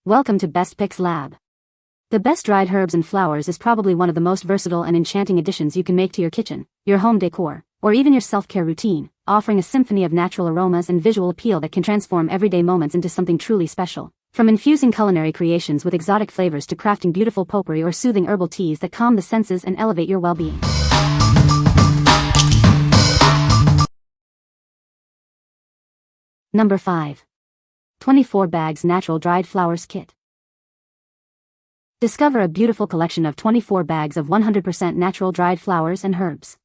Welcome to Best Picks Lab. The best dried herbs and flowers is probably one of the most versatile and enchanting additions you can make to your kitchen, your home decor, or even your self-care routine, offering a symphony of natural aromas and visual appeal that can transform everyday moments into something truly special. From infusing culinary creations with exotic flavors to crafting beautiful potpourri or soothing herbal teas that calm the senses and elevate your well-being. Number 5. 24 Bags Natural Dried Flowers Kit. Discover a beautiful collection of 24 bags of 100% natural dried flowers and herbs.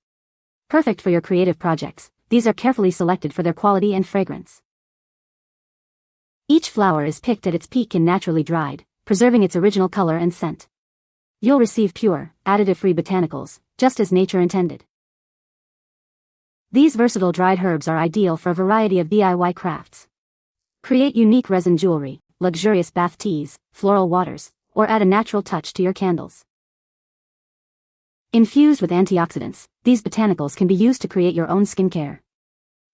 Perfect for your creative projects, these are carefully selected for their quality and fragrance. Each flower is picked at its peak and naturally dried, preserving its original color and scent. You'll receive pure, additive-free botanicals, just as nature intended. These versatile dried herbs are ideal for a variety of DIY crafts. Create unique resin jewelry, luxurious bath teas, floral waters, or add a natural touch to your candles. Infused with antioxidants, these botanicals can be used to create your own skincare.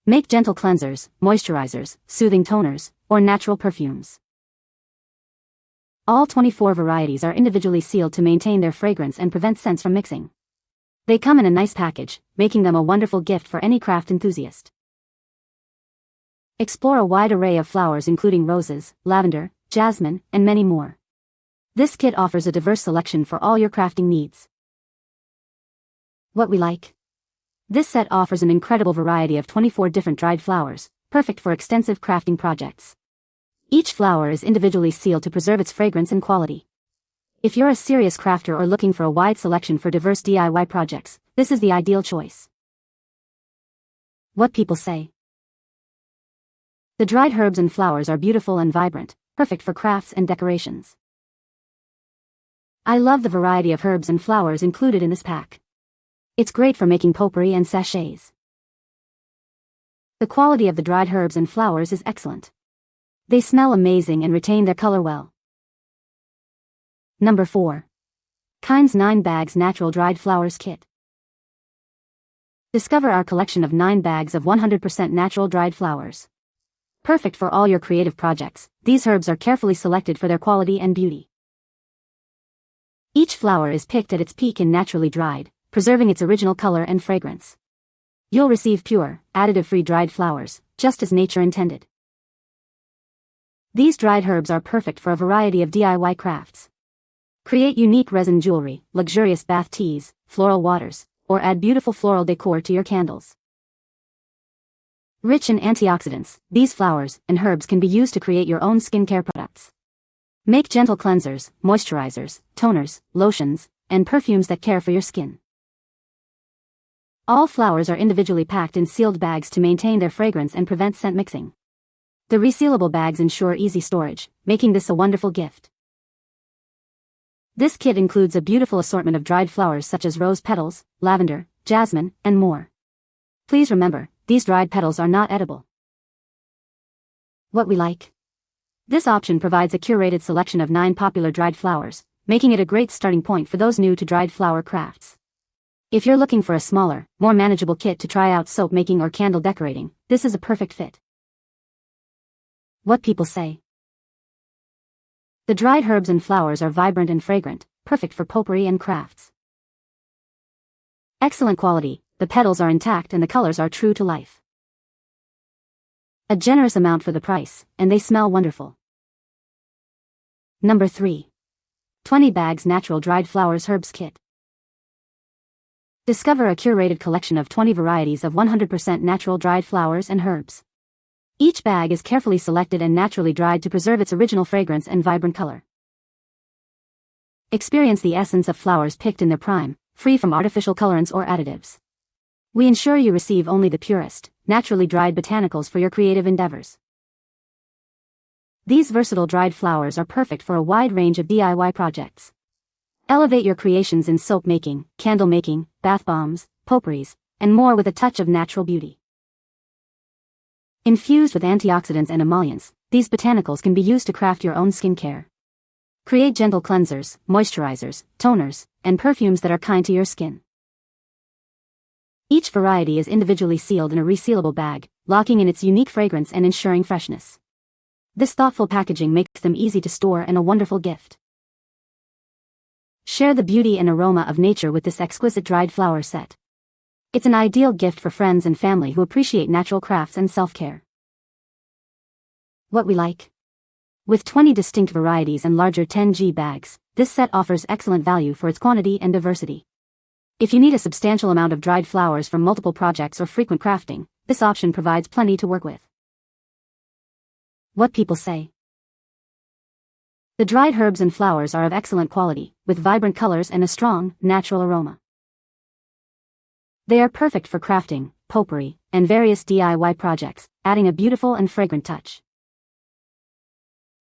Make gentle cleansers, moisturizers, soothing toners, or natural perfumes. All 24 varieties are individually sealed to maintain their fragrance and prevent scents from mixing. They come in a nice package, making them a wonderful gift for any craft enthusiast. Explore a wide array of flowers including roses, lavender, jasmine, and many more. This kit offers a diverse selection for all your crafting needs. What we like? This set offers an incredible variety of 24 different dried flowers, perfect for extensive crafting projects. Each flower is individually sealed to preserve its fragrance and quality. If you're a serious crafter or looking for a wide selection for diverse DIY projects, this is the ideal choice. What people say. The dried herbs and flowers are beautiful and vibrant, perfect for crafts and decorations. I love the variety of herbs and flowers included in this pack. It's great for making potpourri and sachets. The quality of the dried herbs and flowers is excellent. They smell amazing and retain their color well. Number 4. Kind's 9 Bags Natural Dried Flowers Kit. Discover our collection of 9 bags of 100% natural dried flowers. Perfect for all your creative projects, these herbs are carefully selected for their quality and beauty. Each flower is picked at its peak and naturally dried, preserving its original color and fragrance. You'll receive pure, additive-free dried flowers, just as nature intended. These dried herbs are perfect for a variety of DIY crafts. Create unique resin jewelry, luxurious bath teas, floral waters, or add beautiful floral decor to your candles. Rich in antioxidants, these flowers and herbs can be used to create your own skincare products. Make gentle cleansers, moisturizers, toners, lotions, and perfumes that care for your skin. All flowers are individually packed in sealed bags to maintain their fragrance and prevent scent mixing. The resealable bags ensure easy storage, making this a wonderful gift. This kit includes a beautiful assortment of dried flowers such as rose petals, lavender, jasmine, and more. Please remember, these dried petals are not edible. What we like? This option provides a curated selection of 9 popular dried flowers, making it a great starting point for those new to dried flower crafts. If you're looking for a smaller, more manageable kit to try out soap making or candle decorating, this is a perfect fit. What people say. The dried herbs and flowers are vibrant and fragrant, perfect for potpourri and crafts. Excellent quality, the petals are intact and the colors are true to life. A generous amount for the price, and they smell wonderful. Number 3. 20 Bags Natural Dried Flowers Herbs Kit. Discover a curated collection of 20 varieties of 100% natural dried flowers and herbs. Each bag is carefully selected and naturally dried to preserve its original fragrance and vibrant color. Experience the essence of flowers picked in their prime, free from artificial colorants or additives. We ensure you receive only the purest, naturally dried botanicals for your creative endeavors. These versatile dried flowers are perfect for a wide range of DIY projects. Elevate your creations in soap making, candle making, bath bombs, potpourris, and more with a touch of natural beauty. Infused with antioxidants and emollients, these botanicals can be used to craft your own skincare. Create gentle cleansers, moisturizers, toners, and perfumes that are kind to your skin. Each variety is individually sealed in a resealable bag, locking in its unique fragrance and ensuring freshness. This thoughtful packaging makes them easy to store and a wonderful gift. Share the beauty and aroma of nature with this exquisite dried flower set. It's an ideal gift for friends and family who appreciate natural crafts and self-care. What we like. With 20 distinct varieties and larger 10g bags, this set offers excellent value for its quantity and diversity. If you need a substantial amount of dried flowers for multiple projects or frequent crafting, this option provides plenty to work with. What people say. The dried herbs and flowers are of excellent quality, with vibrant colors and a strong, natural aroma. They are perfect for crafting, potpourri, and various DIY projects, adding a beautiful and fragrant touch.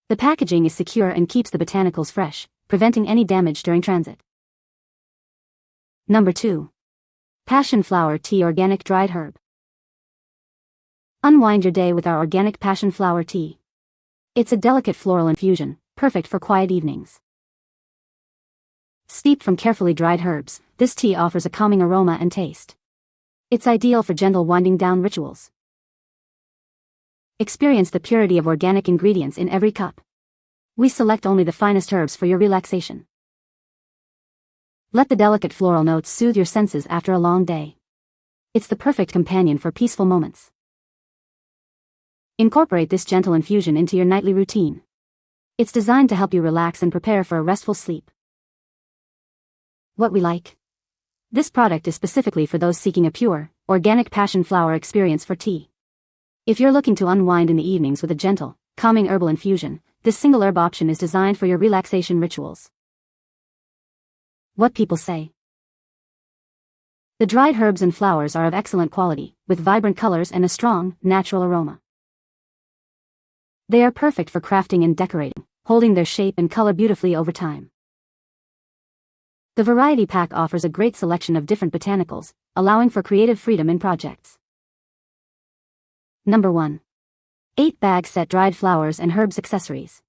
The packaging is secure and keeps the botanicals fresh, preventing any damage during transit. Number 2. Passion Flower Tea Organic Dried Herb. Unwind your day with our organic passion flower tea. It's a delicate floral infusion, perfect for quiet evenings. Steeped from carefully dried herbs, this tea offers a calming aroma and taste. It's ideal for gentle winding down rituals. Experience the purity of organic ingredients in every cup. We select only the finest herbs for your relaxation. Let the delicate floral notes soothe your senses after a long day. It's the perfect companion for peaceful moments. Incorporate this gentle infusion into your nightly routine. It's designed to help you relax and prepare for a restful sleep. What we like. This product is specifically for those seeking a pure, organic passion flower experience for tea. If you're looking to unwind in the evenings with a gentle, calming herbal infusion, this single herb option is designed for your relaxation rituals. What people say. The dried herbs and flowers are of excellent quality, with vibrant colors and a strong, natural aroma. They are perfect for crafting and decorating, holding their shape and color beautifully over time. The variety pack offers a great selection of different botanicals, allowing for creative freedom in projects. Number 1. 8-bag set dried flowers and herbs accessories.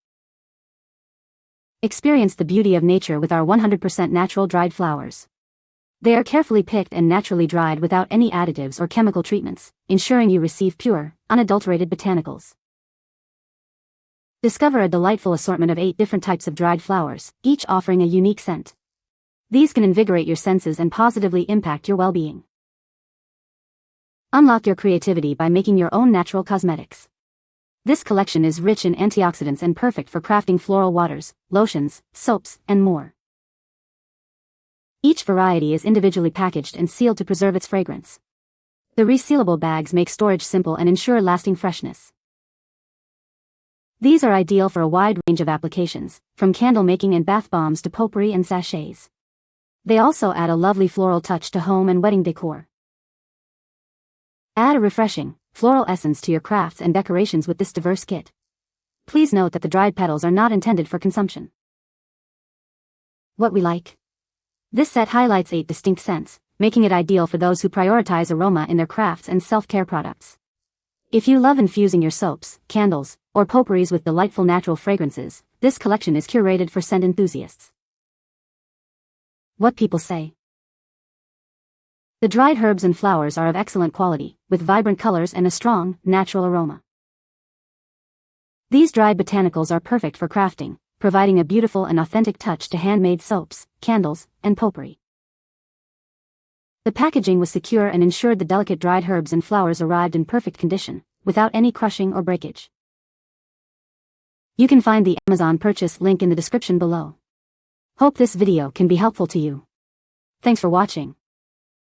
Experience the beauty of nature with our 100% natural dried flowers. They are carefully picked and naturally dried without any additives or chemical treatments, ensuring you receive pure, unadulterated botanicals. Discover a delightful assortment of 8 different types of dried flowers, each offering a unique scent. These can invigorate your senses and positively impact your well-being. Unlock your creativity by making your own natural cosmetics. This collection is rich in antioxidants and perfect for crafting floral waters, lotions, soaps, and more. Each variety is individually packaged and sealed to preserve its fragrance. The resealable bags make storage simple and ensure lasting freshness. These are ideal for a wide range of applications, from candle making and bath bombs to potpourri and sachets. They also add a lovely floral touch to home and wedding decor. Add a refreshing, floral essence to your crafts and decorations with this diverse kit. Please note that the dried petals are not intended for consumption. What we like. This set highlights 8 distinct scents, making it ideal for those who prioritize aroma in their crafts and self-care products. If you love infusing your soaps, candles, or potpourris with delightful natural fragrances, this collection is curated for scent enthusiasts. What people say. The dried herbs and flowers are of excellent quality, with vibrant colors and a strong, natural aroma. These dried botanicals are perfect for crafting, providing a beautiful and authentic touch to handmade soaps, candles, and potpourri. The packaging was secure and ensured the delicate dried herbs and flowers arrived in perfect condition, without any crushing or breakage. You can find the Amazon purchase link in the description below. Hope this video can be helpful to you. Thanks for watching.